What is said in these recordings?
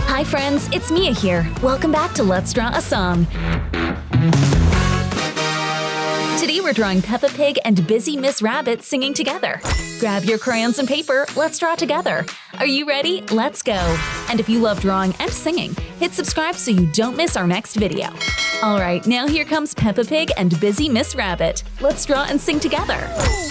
Hi friends, it's Mia here. Welcome back to Let's Draw a Song. Today we're drawing Peppa Pig and Busy Miss Rabbit singing together. Grab your crayons and paper, let's draw together. Are you ready? Let's go! And if you love drawing and singing, hit subscribe so you don't miss our next video. Alright, now here comes Peppa Pig and Busy Miss Rabbit. Let's draw and sing together.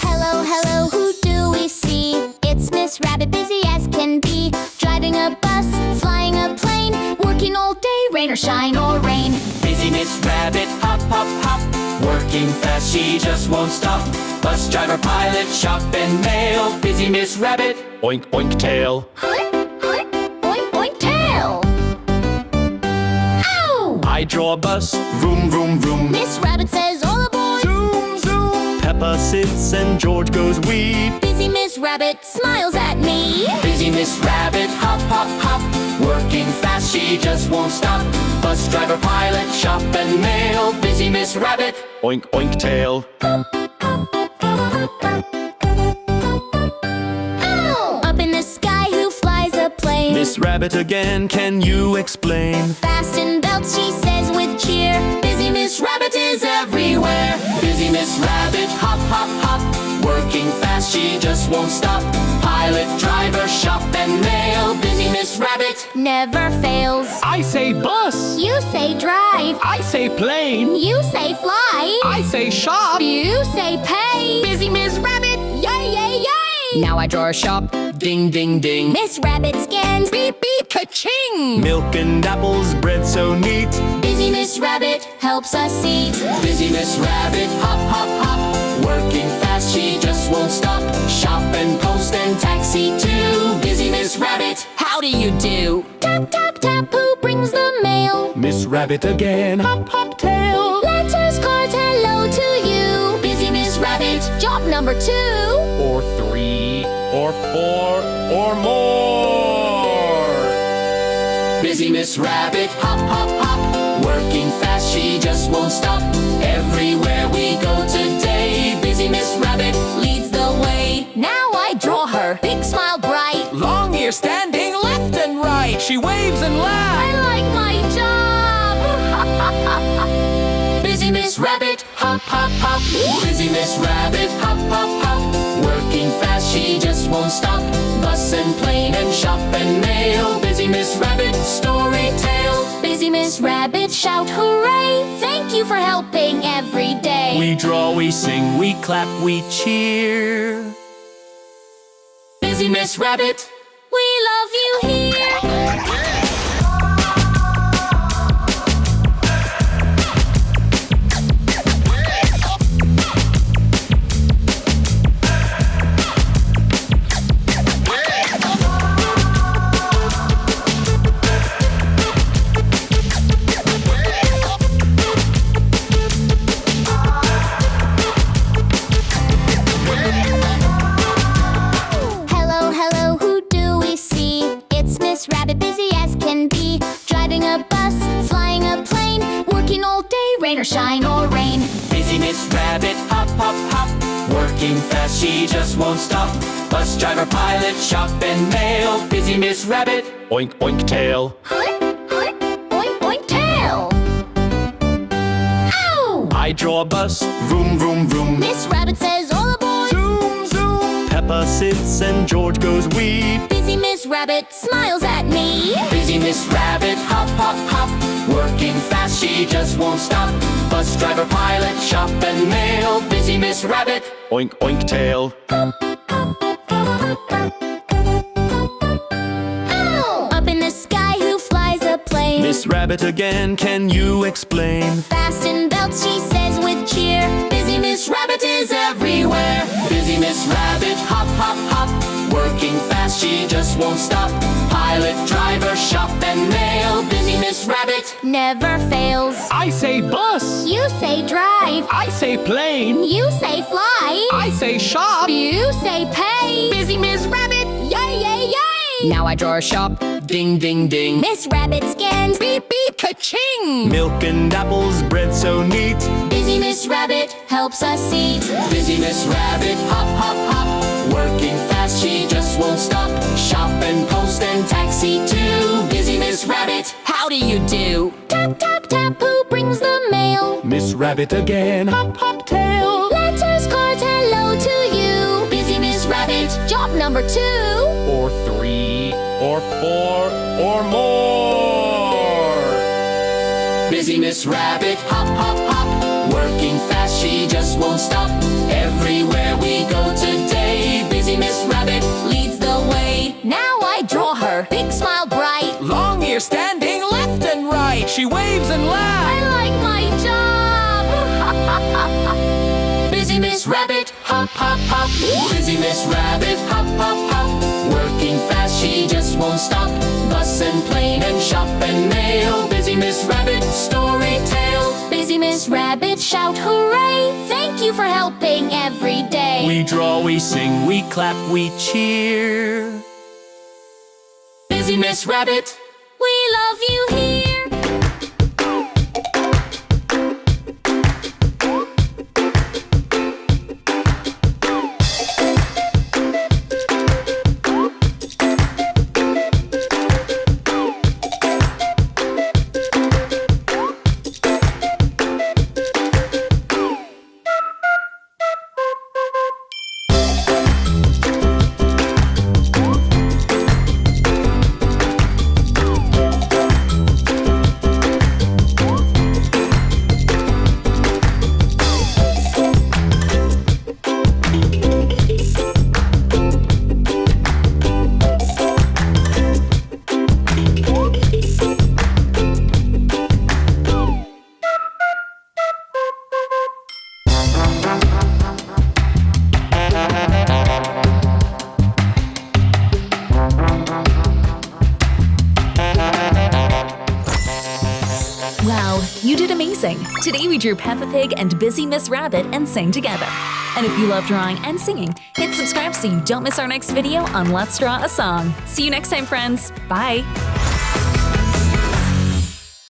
Hello, hello, who do we see? It's Miss Rabbit, busy as can be. Driving a bus, flying a plane, working all day, rain or shine or rain. Busy Miss Rabbit, hop, hop, hop. Working fast, she just won't stop. Bus driver, pilot, shop and mail. Busy Miss Rabbit, oink, oink, tail. Oink, oink, tail. Ow! I draw a bus, vroom, vroom, vroom. Miss Rabbit says, all aboard. Zoom, zoom. Peppa sits and George goes wee. Busy Miss Rabbit smiles at me. Busy Miss Rabbit, hop, hop, hop. Working fast, she just won't stop. Bus driver, pilot, shop and mail. Busy Miss Rabbit, oink, oink, tail. Ow! Up in the sky, who flies a plane? Miss Rabbit again, can you explain? Fasten belts, she says with cheer. Busy Miss Rabbit is everywhere. Busy Miss Rabbit, hop, hop, hop. Working fast, she just won't stop. Pilot, driver, shop and mail. Busy Miss Rabbit Never fails. I say bus. You say drive. I say plane. You say fly. I say shop. You say pay. Busy Miss Rabbit, Yay, yay, yay! now I draw a shop. Ding, ding, ding. Miss Rabbit scans. Beep, beep, ka-ching. Milk and apples, bread so neat. Busy Miss Rabbit helps us eat. Busy Miss Rabbit, hop, hop, hop. Working fast, she just won't stop. Shop and post and taxi too. Busy Miss Rabbit, how do you do? Tap, tap, tap, who brings the mail? Miss Rabbit again, hop, hop, tail. Letters, cards, hello to you. Busy Miss Rabbit, job number 2. Or 3, or 4, or more. Busy Miss Rabbit, hop, hop, hop. Working fast, she just won't stop. Everywhere we go today, Busy Miss Rabbit leads the way. Now I draw her, big smile bright. Long ear standing left and right. She waves and laughs. I like my job. Busy Miss Rabbit, hop, hop, hop. Busy Miss Rabbit, hop, hop, hop. Working fast, she just won't stop. Bus and plane and shop and mail. Busy Miss Rabbit, story tale. Busy Miss Rabbit shout hooray. Thank you for helping every day. We draw, we sing, we clap, we cheer. Busy Miss Rabbit, We love you here. Hello, hello, who do we see? It's Miss Rabbit, busy as can be. Driving a bus, flying a plane, working all day, rain or shine or rain. Busy Miss Rabbit, hop, hop, hop. Working fast, she just won't stop. Bus driver, pilot, shop and mail. Busy Miss Rabbit, oink, oink, tail. Oink, oink, tail. Ow! I draw a bus, vroom, vroom, vroom. Miss Rabbit says, all aboard. Zoom, zoom. Peppa sits and George goes wee. Busy Miss Rabbit smiles at me. Busy Miss Rabbit, hop, hop, hop. Working fast, she just won't stop. Bus driver, pilot, shop and mail. Busy Miss Rabbit, oink, oink, tail. Ow! Up in the sky, who flies a plane? Miss Rabbit again, can you explain? Fasten belts, she says with cheer. Busy Miss Rabbit is everywhere. Busy Miss Rabbit, hop, hop, hop. Working fast, she just won't stop. Pilot, driver, shop and mail. Busy Miss Rabbit Never fails. I say bus. You say drive. I say plane. You say fly. I say shop. You say pay. Busy Miss Rabbit, Yay, yay, yay! now I draw a shop. Ding, ding, ding. Miss Rabbit scans. Beep, beep, ka-ching. Milk and apples, bread so neat. Busy Miss Rabbit helps us eat. Busy Miss Rabbit, hop, hop, hop. Working fast, she just won't stop. Miss Rabbit again. Hop, hop, tail. Letters, cards, hello to you. Busy Miss Rabbit, job number 2. Or 3, or 4, or more. Busy Miss Rabbit, hop, hop, hop. Working fast, she just won't stop. Everywhere we go today, Busy Miss Rabbit leads the way. Now I draw her, big smile bright. Long ears standing left and right. She waves and laughs. I like my job. Busy Miss Rabbit, hop, hop, hop. Busy Miss Rabbit, hop, hop, hop. Working fast, she just won't stop. Bus and plane and shop and mail. Busy Miss Rabbit, story tale. Busy Miss Rabbit, shout hooray. Thank you for helping every day. We draw, we sing, we clap, we cheer. Busy Miss Rabbit, We love you here. Wow, you did amazing! Today we drew Peppa Pig and Busy Miss Rabbit and sang together. And if you love drawing and singing, hit subscribe so you don't miss our next video on Let's Draw a Song. See you next time, friends. Bye!